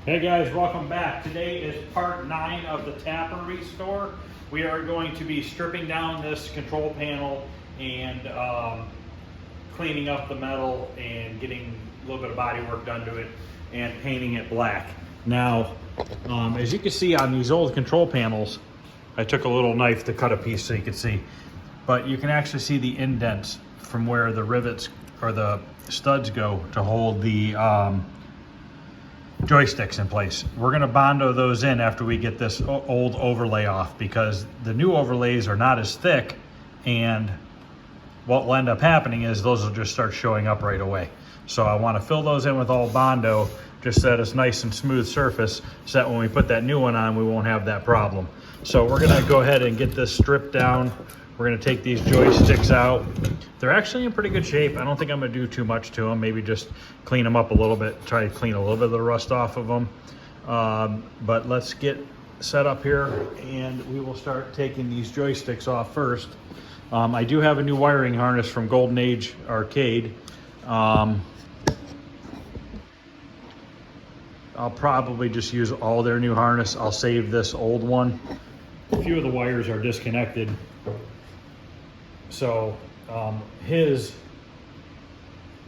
Hey guys, welcome back. Today is part 9 of the tapper restore. We are going to be stripping down this control panel and cleaning up the metal and getting a little bit of body work done to it and painting it black. Now, as you can see on these old control panels, I took a little knife to cut a piece so you can see, but you can actually see the indents from where the rivets or the studs go to hold the joysticks in place. We're going to Bondo those in after we get this old overlay off, because the new overlays are not as thick, and what will end up happening is those will just start showing up right away. So I want to fill those in with all Bondo just so that it's nice and smooth surface, so that when we put that new one on we won't have that problem. So we're going to go ahead and get this stripped down. We're going to take these joysticks out. They're actually in pretty good shape. I don't think I'm going to do too much to them. Maybe just clean them up a little bit, try to clean a little bit of the rust off of them. But let's get set up here and we will start taking these joysticks off first. I do have a new wiring harness from Golden Age Arcade. I'll probably just use all their new harness. I'll save this old one. A few of the wires are disconnected. So his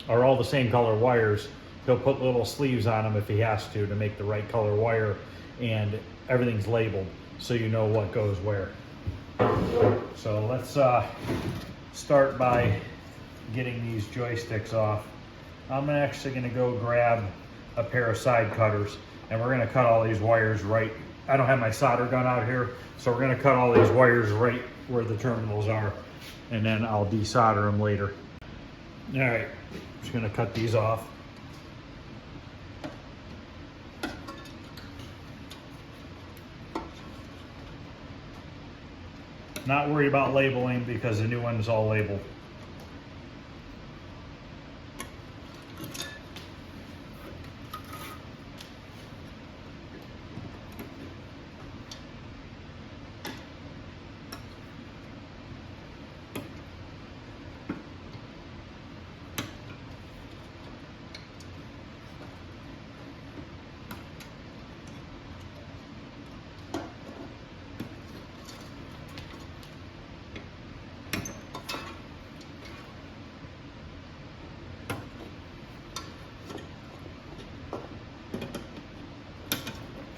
are all the same color wires. He'll put little sleeves on them if he has to make the right color wire, and everything's labeled so you know what goes where. So let's start by getting these joysticks off. I'm actually going to go grab a pair of side cutters, and we're going to cut all these wires right. I don't have my solder gun out here, so we're going to cut all these wires right where the terminals are, and then I'll desolder them later. All right, just going to cut these off. Not worried about labeling because the new one is all labeled.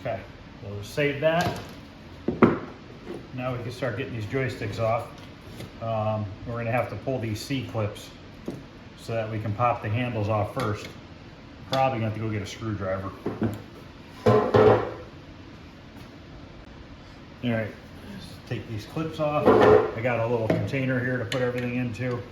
Okay, we'll just save that. Now we can start getting these joysticks off. We're going to have to pull these C-clips so that we can pop the handles off first. Probably going to have to go get a screwdriver. All right, let's take these clips off. I got a little container here to put everything into.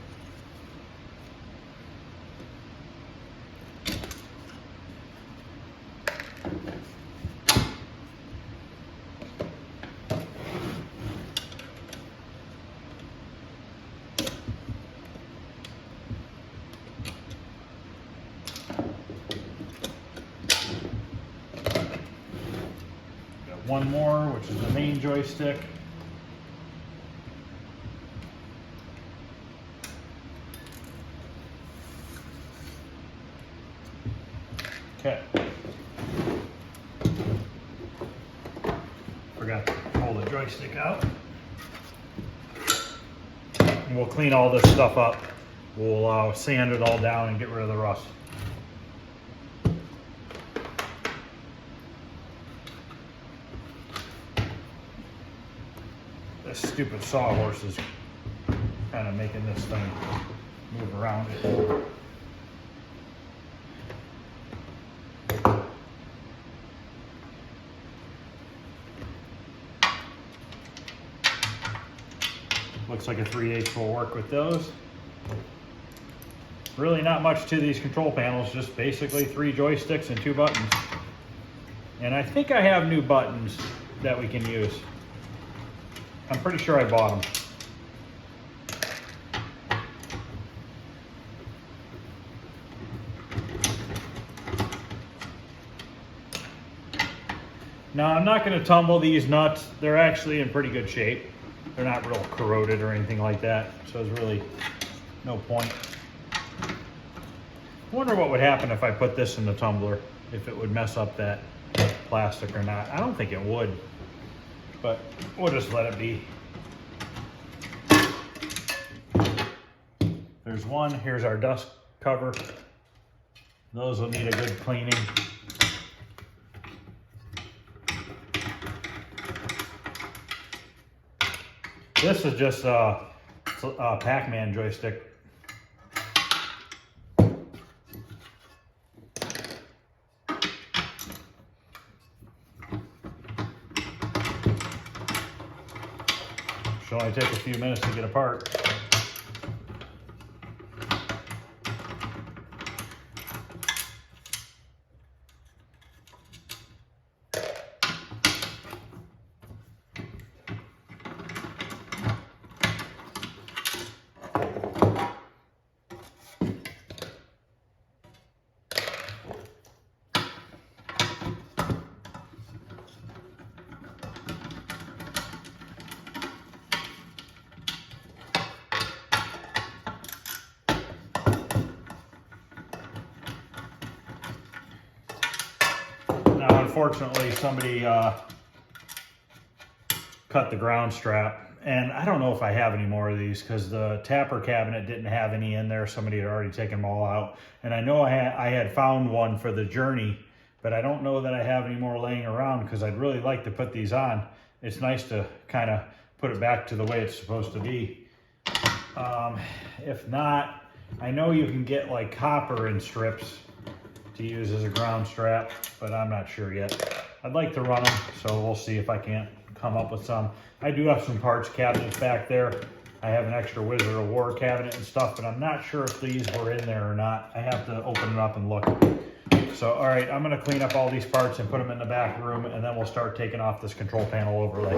One more, which is the main joystick. Okay. Forgot to pull the joystick out. And we'll clean all this stuff up. We'll sand it all down and get rid of the rust. This stupid sawhorse is kind of making this thing move around it. Looks like a 3/8 will work with those. Really not much to these control panels, just basically 3 joysticks and 2 buttons. And I think I have new buttons that we can use. I'm pretty sure I bought them. Now I'm not going to tumble these nuts. They're actually in pretty good shape. They're not real corroded or anything like that, so there's really no point. I wonder what would happen if I put this in the tumbler, if it would mess up that plastic or not. I don't think it would, but we'll just let it be. There's one. Here's our dust cover. Those will need a good cleaning. This is just a Pac-Man joystick. Should only take a few minutes to get apart. Now, unfortunately, somebody cut the ground strap, and I don't know if I have any more of these because the tapper cabinet didn't have any in there. Somebody had already taken them all out, and I know I had found one for the Journey, but I don't know that I have any more laying around because I'd really like to put these on. It's nice to kind of put it back to the way it's supposed to be. If not, I know you can get like copper in strips to use as a ground strap, but I'm not sure yet. I'd like to run them, so we'll see if I can't come up with some. I do have some parts cabinets back there. I have an extra Wizard of War cabinet and stuff, but I'm not sure if these were in there or not. I have to open it up and look. So, all right, I'm gonna clean up all these parts and put them in the back room, and then we'll start taking off this control panel overlay.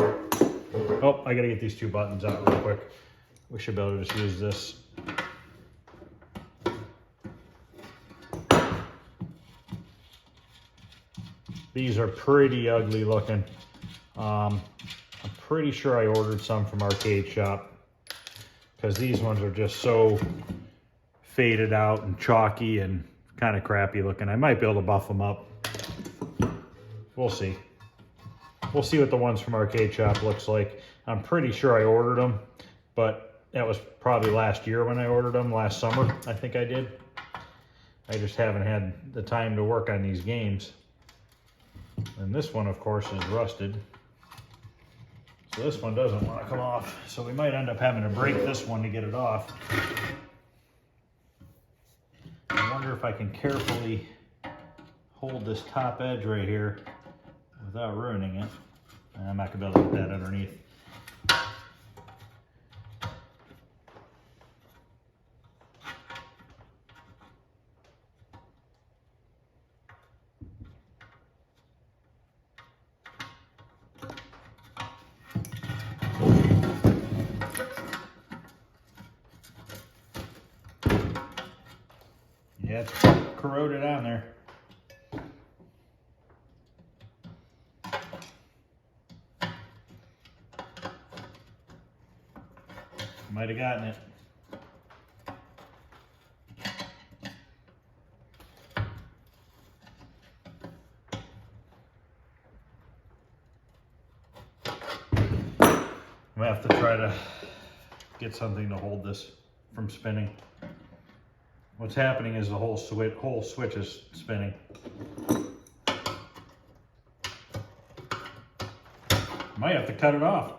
Oh, I gotta get these two buttons out real quick. We should be able to just use this. These are pretty ugly looking. I'm pretty sure I ordered some from Arcade Shop because these ones are just so faded out and chalky and kind of crappy looking. I might be able to buff them up. We'll see. We'll see what the ones from Arcade Shop looks like. I'm pretty sure I ordered them, but that was probably last year when I ordered them, last summer, I think I did. I just haven't had the time to work on these games. And this one, of course, is rusted. So this one doesn't want to come off. So we might end up having to break this one to get it off. I wonder if I can carefully hold this top edge right here without ruining it. I'm not going to be able to get that underneath. Yeah, it's corroded on there. Might have gotten it. I'm gonna have to try to get something to hold this from spinning. What's happening is the whole switch is spinning. Might have to cut it off.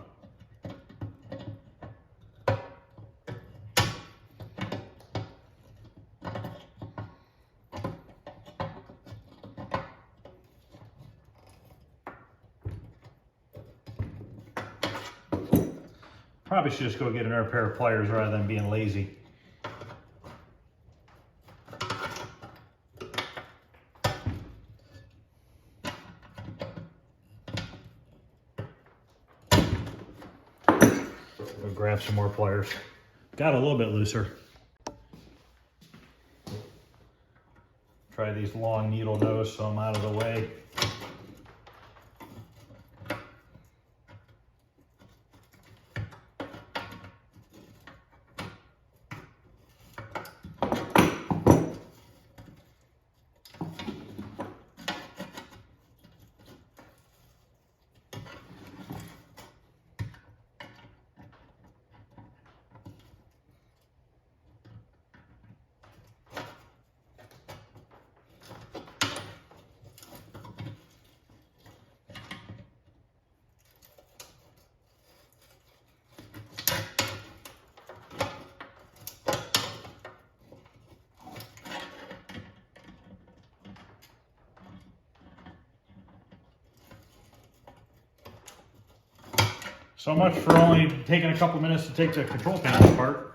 Probably should just go get another pair of pliers rather than being lazy. Go grab some more pliers. Got a little bit looser. Try these long needle nose so I'm out of the way. So much for only taking a couple minutes to take the control panel apart.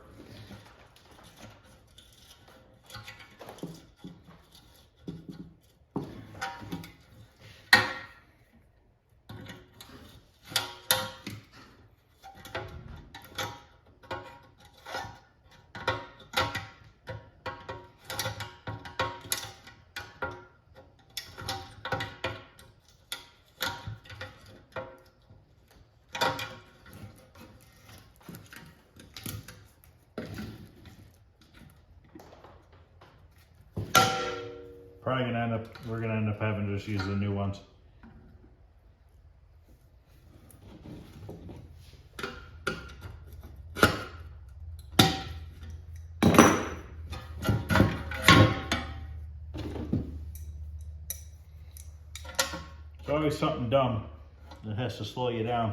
Probably we're gonna end up having to just use the new ones. It's always something dumb that has to slow you down.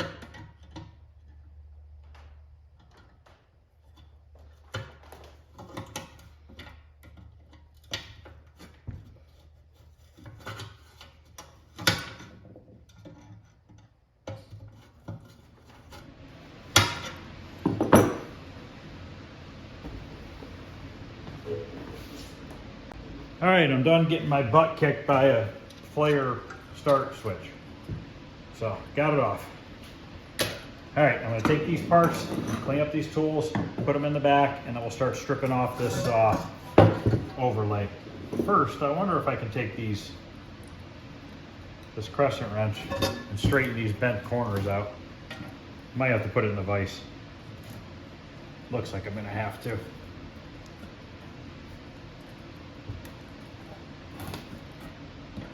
All right, I'm done getting my butt kicked by a flare start switch. So, got it off. All right, I'm gonna take these parts, clean up these tools, put them in the back, and then we'll start stripping off this overlay. First, I wonder if I can take this crescent wrench and straighten these bent corners out. Might have to put it in the vise. Looks like I'm gonna have to.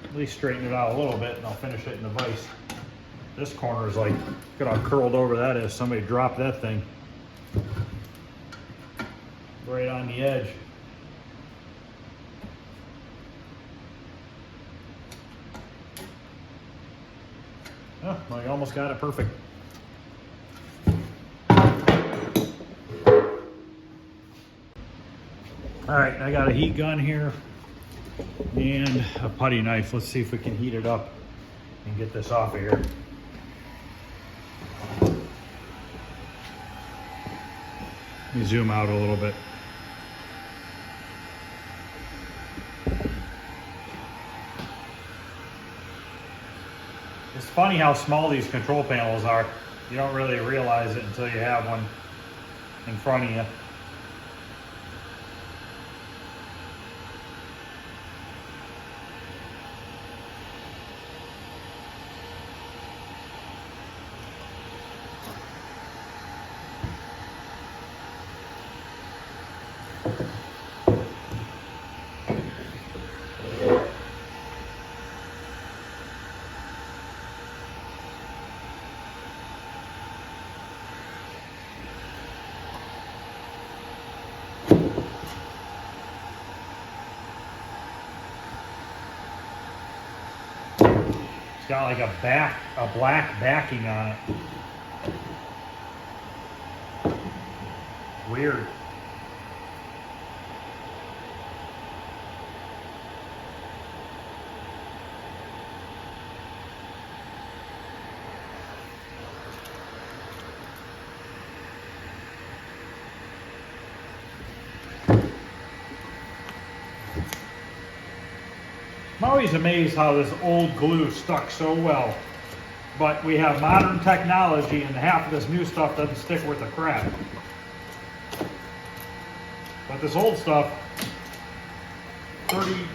At least straighten it out a little bit and I'll finish it in the vise. This corner is like, look at how curled over that is. Somebody dropped that thing right on the edge. Oh, well, you almost got it perfect. All right, I got a heat gun here and a putty knife. Let's see if we can heat it up and get this off of here. Let me zoom out a little bit. It's funny how small these control panels are. You don't really realize it until you have one in front of you. It's got like a black backing on it. Weird. I'm always amazed how this old glue stuck so well, but we have modern technology and half of this new stuff doesn't stick worth a crap. But this old stuff,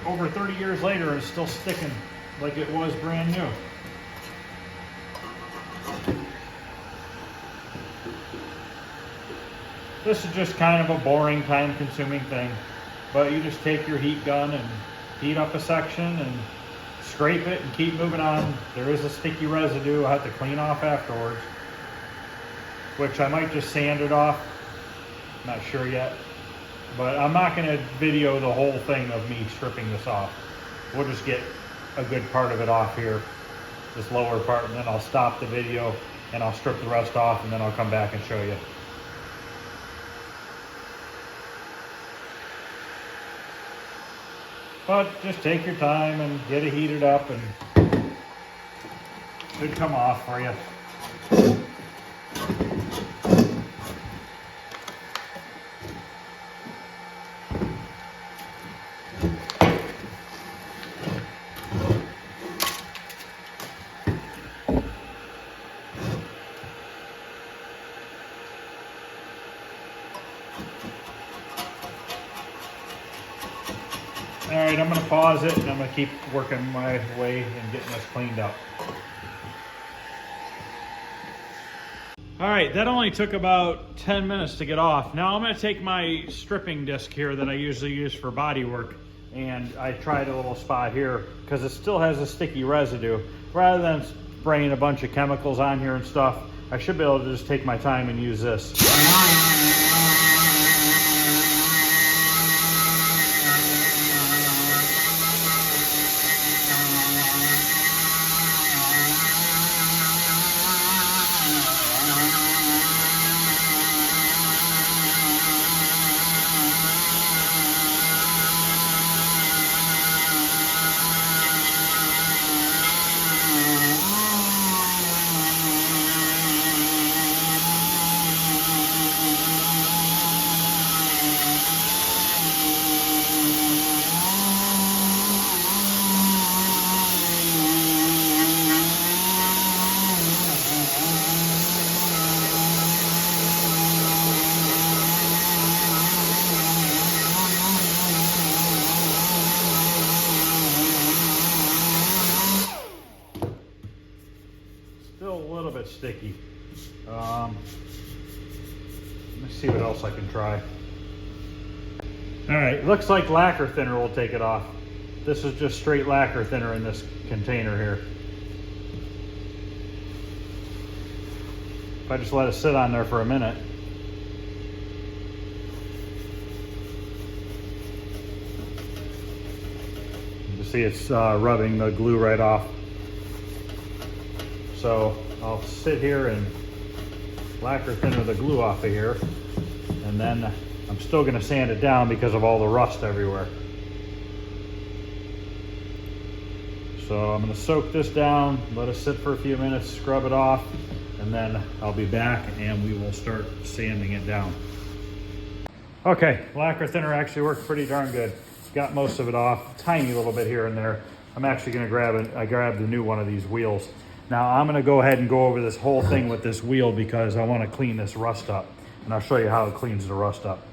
over 30 years later, is still sticking like it was brand new. This is just kind of a boring, time-consuming thing, but you just take your heat gun and heat up a section and scrape it and keep moving on. There is a sticky residue I have to clean off afterwards, which I might just sand it off. Not sure yet, but I'm not going to video the whole thing of me stripping this off. We'll just get a good part of it off here, this lower part, and then I'll stop the video and I'll strip the rest off, and then I'll come back and show you. But just take your time and get it heated up and it should come off for you. I'm gonna pause it and I'm gonna keep working my way and getting this cleaned up. All right, that only took about 10 minutes to get off. Now I'm gonna take my stripping disc here that I usually use for body work, and I tried a little spot here because it still has a sticky residue. Rather than spraying a bunch of chemicals on here and stuff, I should be able to just take my time and use this. Still a little bit sticky. Let me see what else I can try. All right, looks like lacquer thinner will take it off. This is just straight lacquer thinner in this container here. If I just let it sit on there for a minute. You see it's rubbing the glue right off. So I'll sit here and lacquer thinner the glue off of here, and then I'm still going to sand it down because of all the rust everywhere. So I'm going to soak this down, let it sit for a few minutes, scrub it off, and then I'll be back and we will start sanding it down. Okay, lacquer thinner actually worked pretty darn good. Got most of it off, tiny little bit here and there. I'm actually going to grab it. I grabbed a new one of these wheels. Now I'm going to go ahead and go over this whole thing with this wheel because I want to clean this rust up, and I'll show you how it cleans the rust up.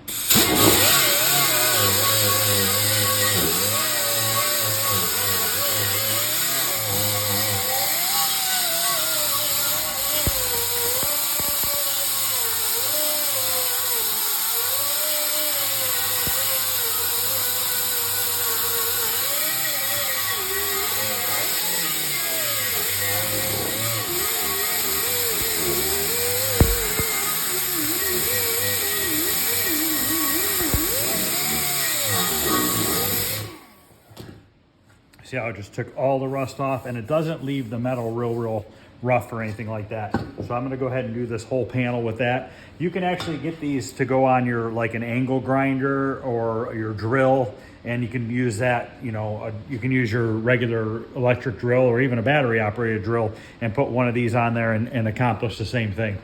See how it just took all the rust off, and it doesn't leave the metal real rough or anything like that. So I'm gonna go ahead and do this whole panel with that. You can actually get these to go on your, like an angle grinder or your drill, and you can use that, you know, you can use your regular electric drill or even a battery operated drill and put one of these on there and accomplish the same thing.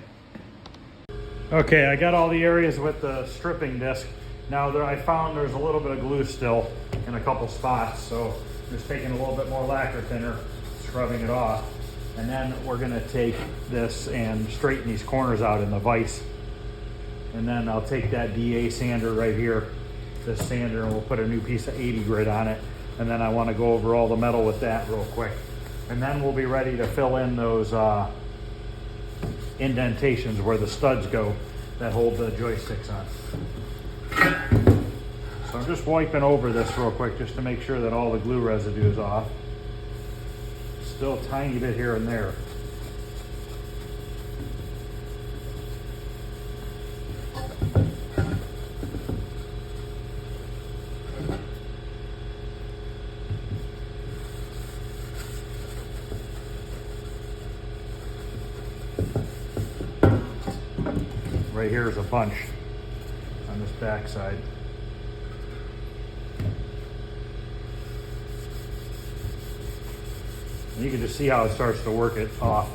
Okay, I got all the areas with the stripping disc. Now I found there's a little bit of glue still in a couple spots, so just taking a little bit more lacquer thinner, scrubbing it off, and then we're gonna take this and straighten these corners out in the vise. And then I'll take that DA sander right here, this sander, and we'll put a new piece of 80 grit on it. And then I wanna go over all the metal with that real quick. And then we'll be ready to fill in those indentations where the studs go that hold the joysticks on. So I'm just wiping over this real quick just to make sure that all the glue residue is off. Still a tiny bit here and there. Right here is a bunch on this back side. And you can just see how it starts to work it off.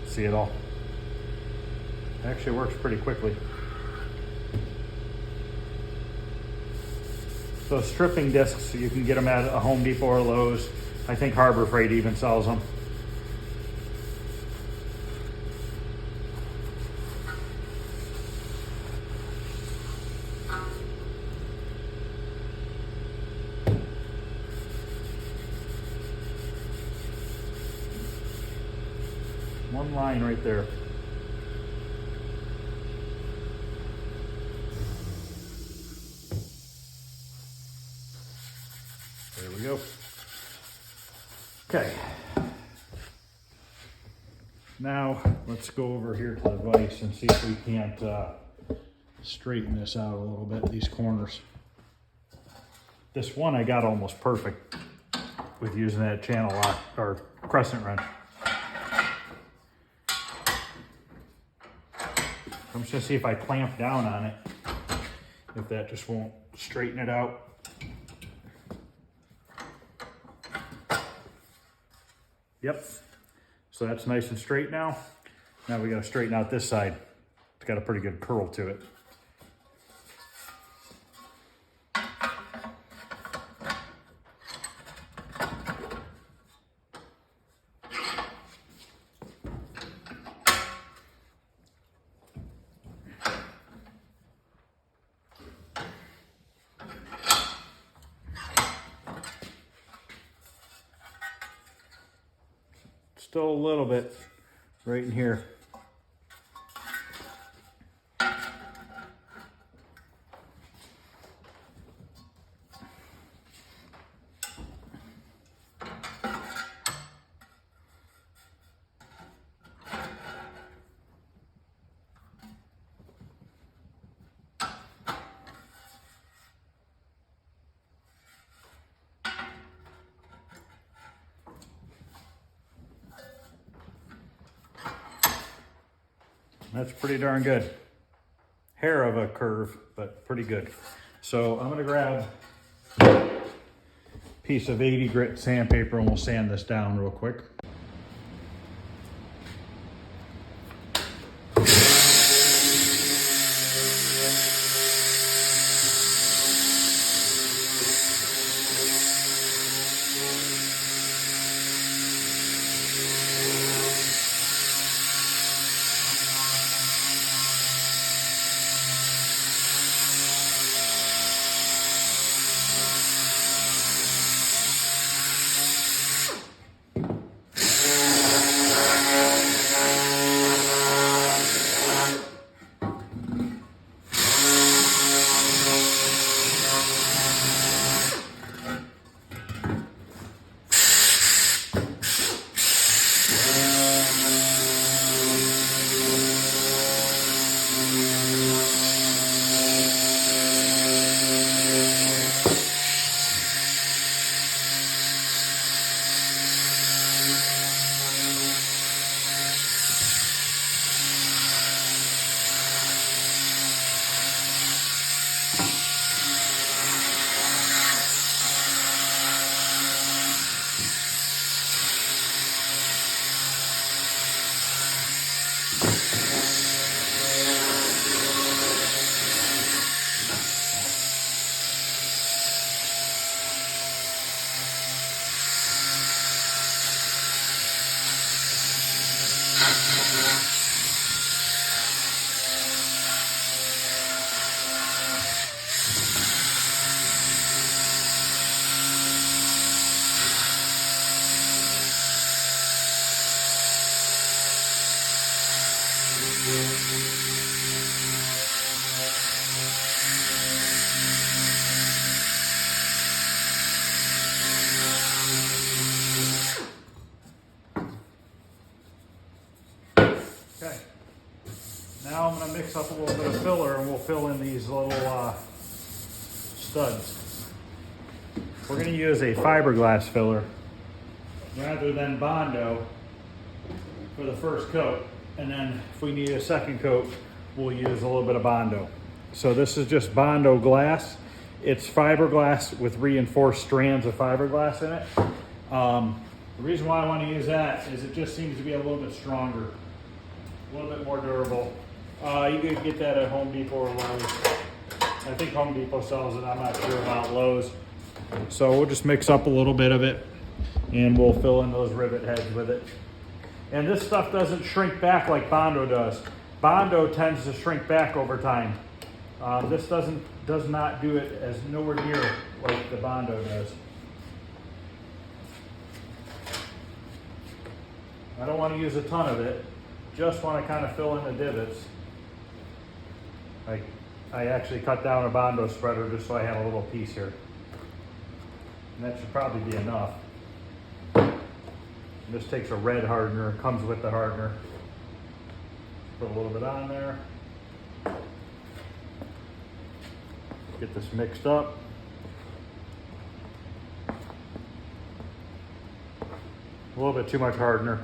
See it all. It actually works pretty quickly. So stripping discs, you can get them at a Home Depot or Lowe's. I think Harbor Freight even sells them. One line right there. There we go. Okay. Now let's go over here to the vise and see if we can't straighten this out a little bit, these corners. This one I got almost perfect with using that channel lock or crescent wrench. I'm just gonna see if I clamp down on it, if that just won't straighten it out. Yep, so that's nice and straight now. Now we gotta straighten out this side. It's got a pretty good curl to it. Still a little bit right in here. That's pretty darn good. Hair of a curve, but pretty good. So I'm gonna grab a piece of 80 grit sandpaper and we'll sand this down real quick. Okay, now I'm going to mix up a little bit of filler and we'll fill in these little studs. We're going to use a fiberglass filler rather than Bondo for the first coat, and then if we need a second coat we'll use a little bit of Bondo. So this is just Bondo glass. It's fiberglass with reinforced strands of fiberglass in it. The reason why I want to use that is it just seems to be a little bit stronger, a little bit more durable. You could get that at Home Depot or Lowe's. I think Home Depot sells it, I'm not sure about Lowe's. So we'll just mix up a little bit of it and we'll fill in those rivet heads with it. And this stuff doesn't shrink back like Bondo does. Bondo tends to shrink back over time. This does not do it as nowhere near like the Bondo does. I don't want to use a ton of it, just want to kind of fill in the divots. I actually cut down a Bondo spreader just so I had a little piece here. And that should probably be enough. This takes a red hardener, comes with the hardener. Put a little bit on there. Get this mixed up. A little bit too much hardener.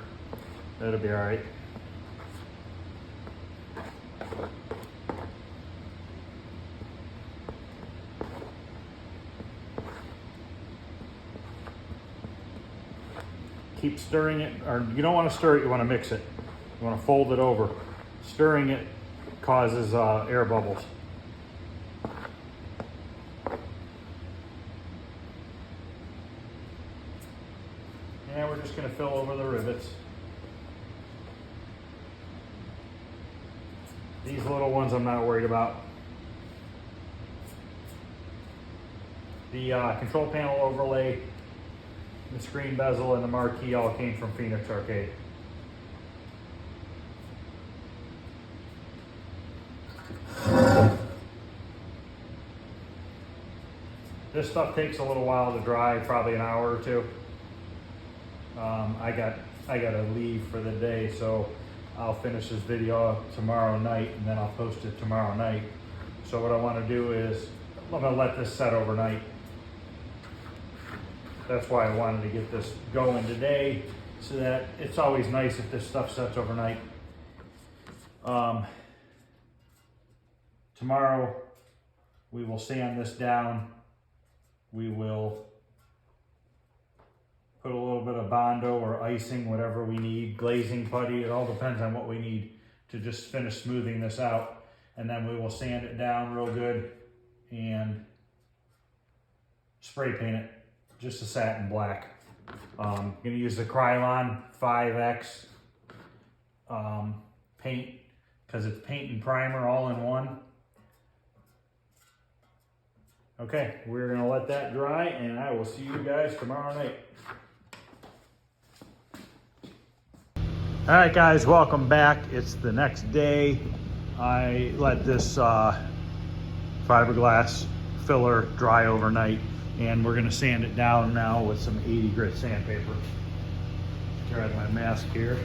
That'll be all right. Keep stirring it, or you don't want to stir it, you want to mix it. You want to fold it over. Stirring it causes air bubbles. And we're just going to fill over the rivets. These little ones I'm not worried about. The control panel overlay, the screen bezel, and the marquee all came from Phoenix Arcade. This stuff takes a little while to dry, probably an hour or two. I gotta leave for the day, so I'll finish this video tomorrow night and then I'll post it tomorrow night. So what I want to do is I'm gonna let this set overnight. That's why I wanted to get this going today, so that it's always nice if this stuff sets overnight. Tomorrow we will sand this down. We will put a little bit of Bondo or icing, whatever we need, glazing putty. It all depends on what we need to just finish smoothing this out. And then we will sand it down real good and spray paint it just a satin black. I'm gonna use the Krylon 5X paint, because it's paint and primer all in one. Okay, we're gonna let that dry and I will see you guys tomorrow night. All right guys, welcome back. It's the next day. I let this fiberglass filler dry overnight, and we're gonna sand it down now with some 80 grit sandpaper. Get rid of my mask here.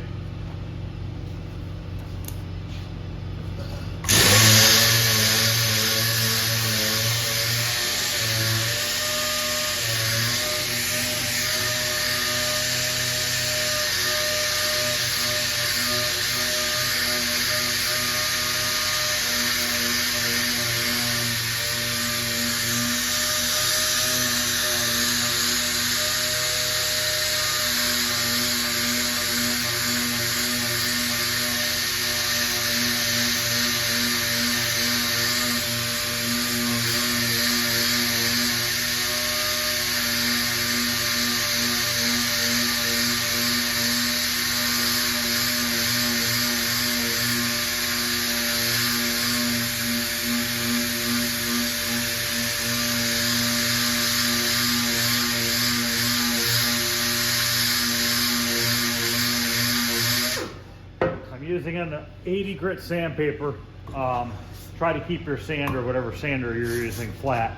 Using an 80 grit sandpaper. Try to keep your sand or whatever sander you're using flat.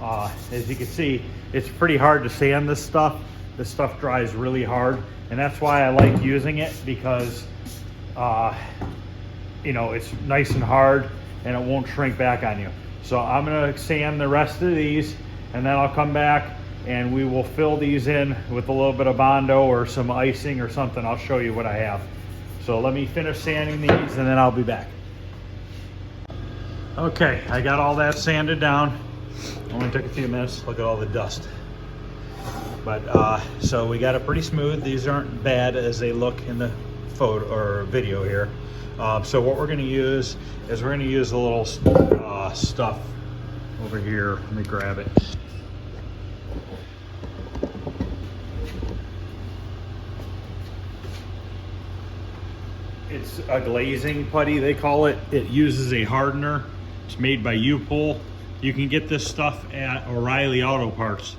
As you can see, it's pretty hard to sand this stuff. This stuff dries really hard, and that's why I like using it, because you know, it's nice and hard and it won't shrink back on you. So I'm gonna sand the rest of these, and then I'll come back and we will fill these in with a little bit of Bondo or some icing or something. I'll show you what I have. So let me finish sanding these and then I'll be back. Okay, I got all that sanded down. Only took a few minutes. Look at all the dust. But so we got it pretty smooth. These aren't bad as they look in the photo or video here. So what we're gonna use is we're gonna use a little stuff over here. Let me grab it. It's a glazing putty, they call it. It uses a hardener. It's made by U-Pull. You can get this stuff at O'Reilly Auto Parts.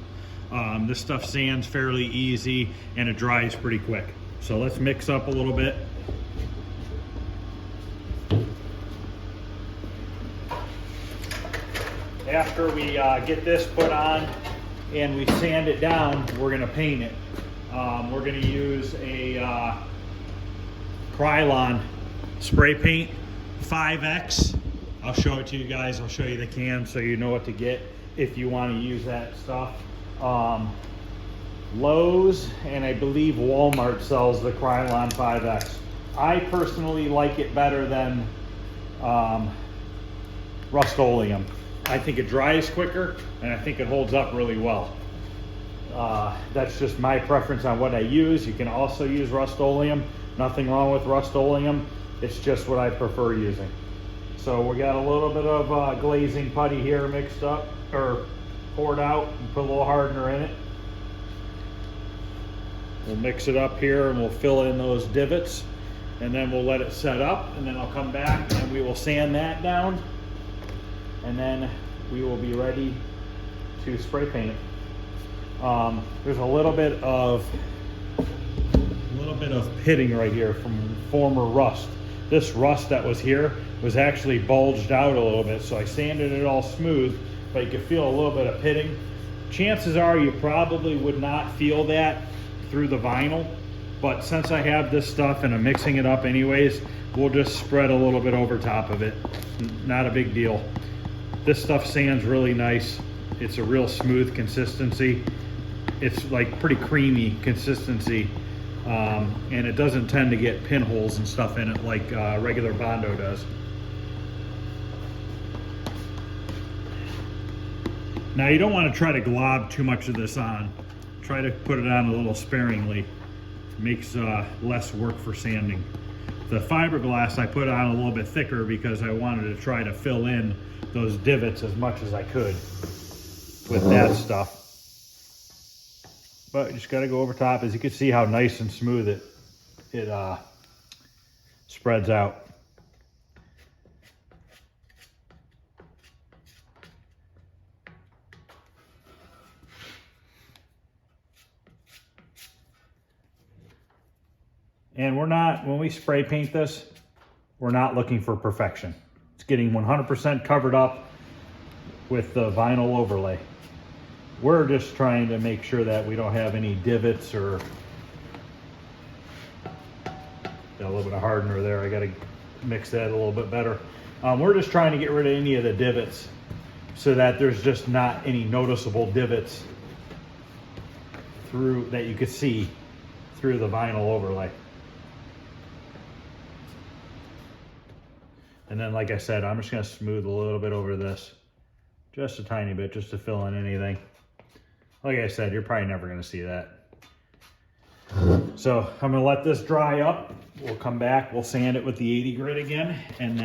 This stuff sands fairly easy and it dries pretty quick. So let's mix up a little bit. After we get this put on and we sand it down, we're gonna paint it. We're gonna use a Krylon spray paint 5X. I'll show it to you guys. I'll show you the can so you know what to get if you want to use that stuff. Lowe's and I believe Walmart sells the Krylon 5X. I personally like it better than Rust-Oleum. I think it dries quicker and I think it holds up really well. That's just my preference on what I use. You can also use Rust-Oleum. Nothing wrong with Rust-Oleum. It's just what I prefer using. So we got a little bit of glazing putty here mixed up or poured out and put a little hardener in it. We'll mix it up here and we'll fill in those divots and then we'll let it set up, and then I'll come back and we will sand that down, and then we will be ready to spray paint it. There's a little bit of pitting right here from former rust. This rust that was here was actually bulged out a little bit, so I sanded it all smooth, but you can feel a little bit of pitting. Chances are you probably would not feel that through the vinyl, but since I have this stuff and I'm mixing it up anyways, we'll just spread a little bit over top of it. Not a big deal. This stuff sands really nice. It's a real smooth consistency. It's like pretty creamy consistency, and it doesn't tend to get pinholes and stuff in it like regular Bondo does. Now you don't want to try to glob too much of this on. Try to put it on a little sparingly. Makes less work for sanding. The fiberglass I put on a little bit thicker because I wanted to try to fill in those divots as much as I could with that stuff. But you just got to go over top. As you can see how nice and smooth it spreads out. And we're not, when we spray paint this, we're not looking for perfection. It's getting 100% covered up with the vinyl overlay. We're just trying to make sure that we don't have any divots or got a little bit of hardener there. I got to mix that a little bit better. We're just trying to get rid of any of the divots so that there's just not any noticeable divots through that you could see through the vinyl overlay. And then, like I said, I'm just going to smooth a little bit over this. Just a tiny bit, just to fill in anything. Like I said, you're probably never going to see that. So I'm going to let this dry up. We'll come back, we'll sand it with the 80 grit again, and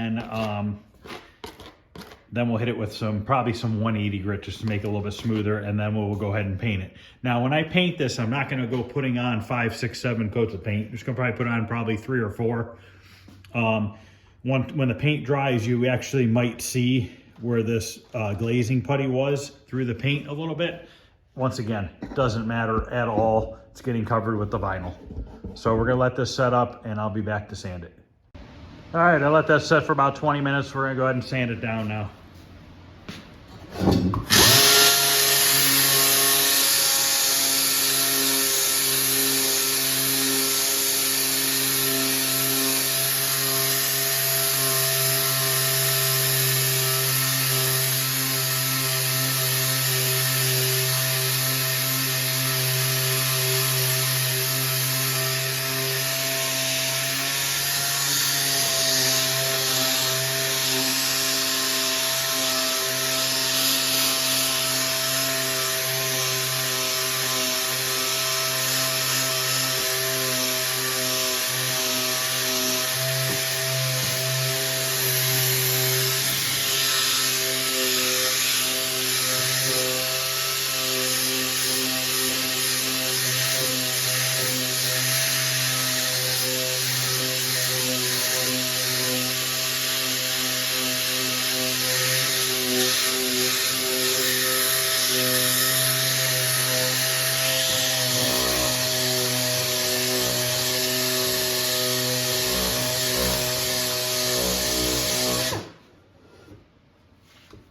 then we'll hit it with probably some 180 grit just to make it a little bit smoother, and then we'll go ahead and paint it. Now, when I paint this, I'm not going to go putting on 5, 6, 7 coats of paint. I'm just going to probably put on probably 3 or 4. When the paint dries, you actually might see where this glazing putty was through the paint a little bit. Once again, it doesn't matter at all. It's getting covered with the vinyl. So we're gonna let this set up and I'll be back to sand it. All right, I let that set for about 20 minutes. We're gonna go ahead and sand it down now.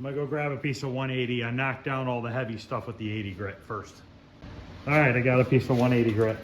gonna go grab a piece of 180. I knocked down all the heavy stuff with the 80 grit first. All right, I got a piece of 180 grit.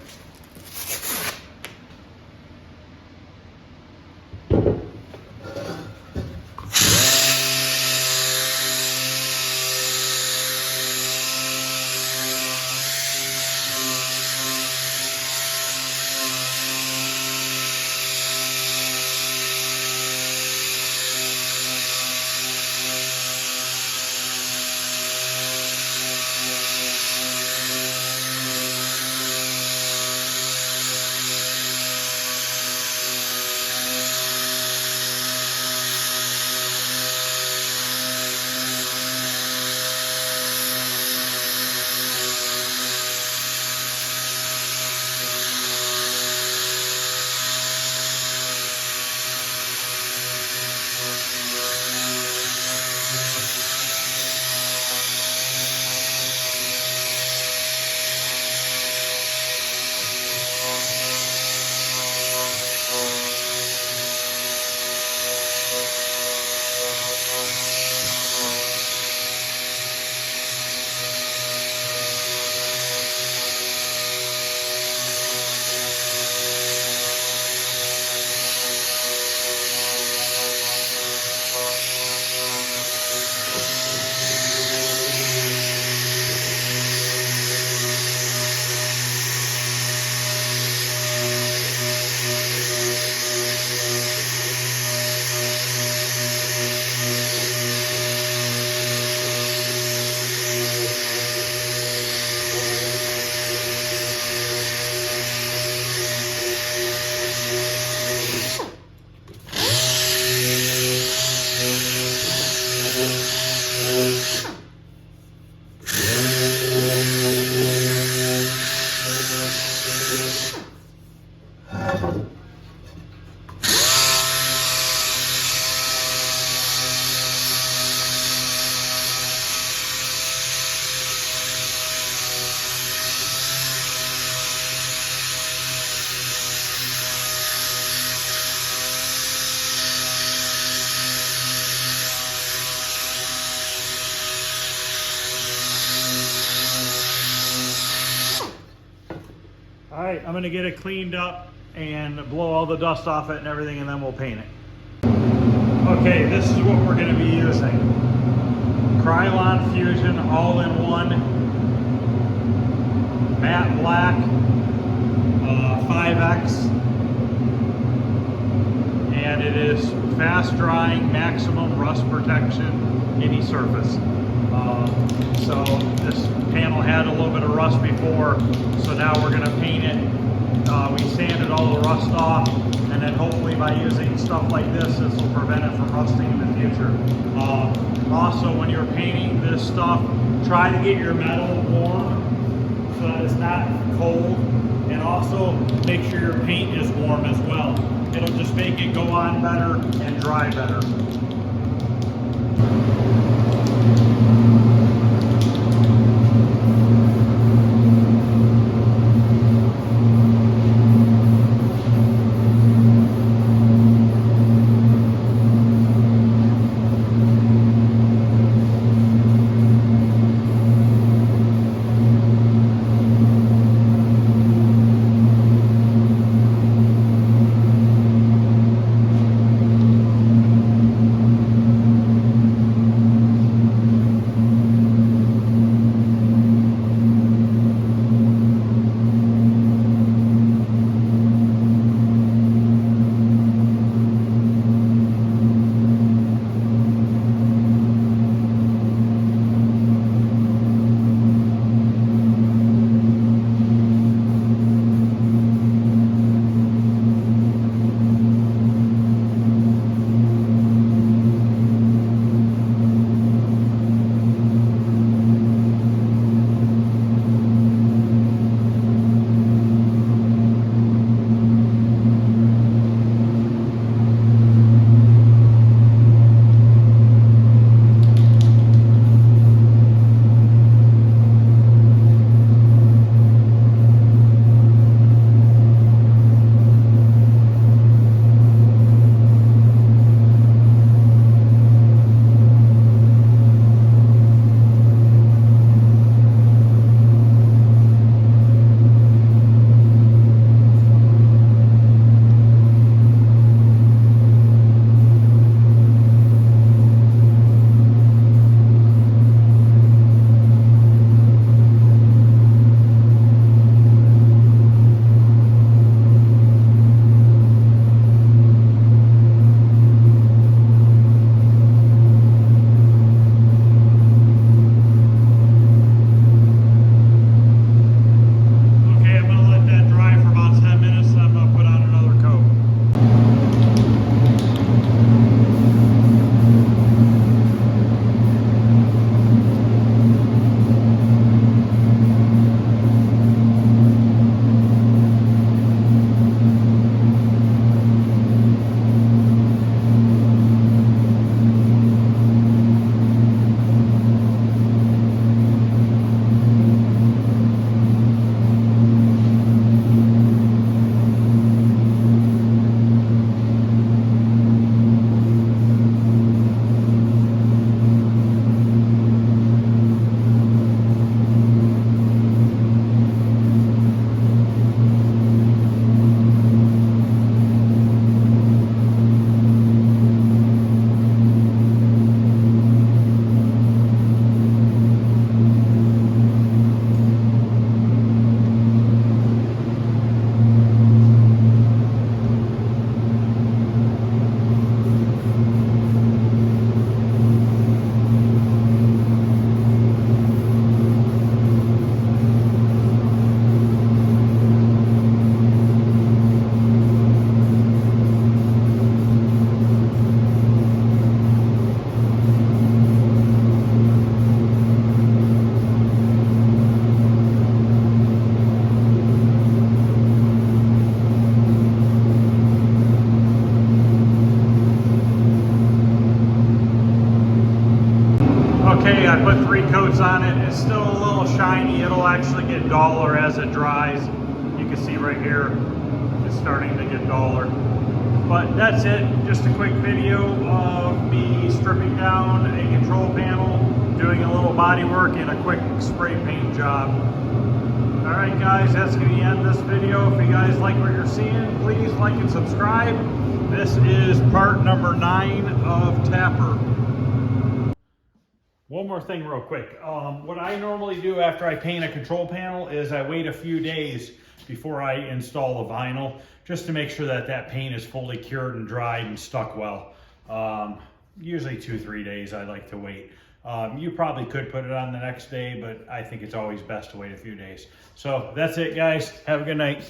All right, I'm gonna get it cleaned up and blow all the dust off it and everything, and then we'll paint it. Okay, this is what we're gonna be using. Krylon Fusion all-in-one matte black 5X, and it is fast drying, maximum rust protection, any surface. So this panel had a little bit of rust before, so now we're going to paint it. We sanded all the rust off, and then hopefully by using stuff like this will prevent it from rusting in the future. Also, when you're painting this stuff, try to get your metal warm so that it's not cold, and also make sure your paint is warm as well. It'll just make it go on better and dry better. I put 3 coats on it. It's still a little shiny. It'll actually get duller as it dries. You can see right here, it's starting to get duller. But that's it, just a quick video of me stripping down a control panel, doing a little body work and a quick spray paint job. All right guys, that's gonna end this video. If you guys like what you're seeing, please like and subscribe. This is part number 9 of Tapper. One more thing real quick. What I normally do after I paint a control panel is I wait a few days before I install the vinyl, just to make sure that that paint is fully cured and dried and stuck well. Usually 2-3 days I like to wait. You probably could put it on the next day, but I think it's always best to wait a few days. So that's it guys, have a good night.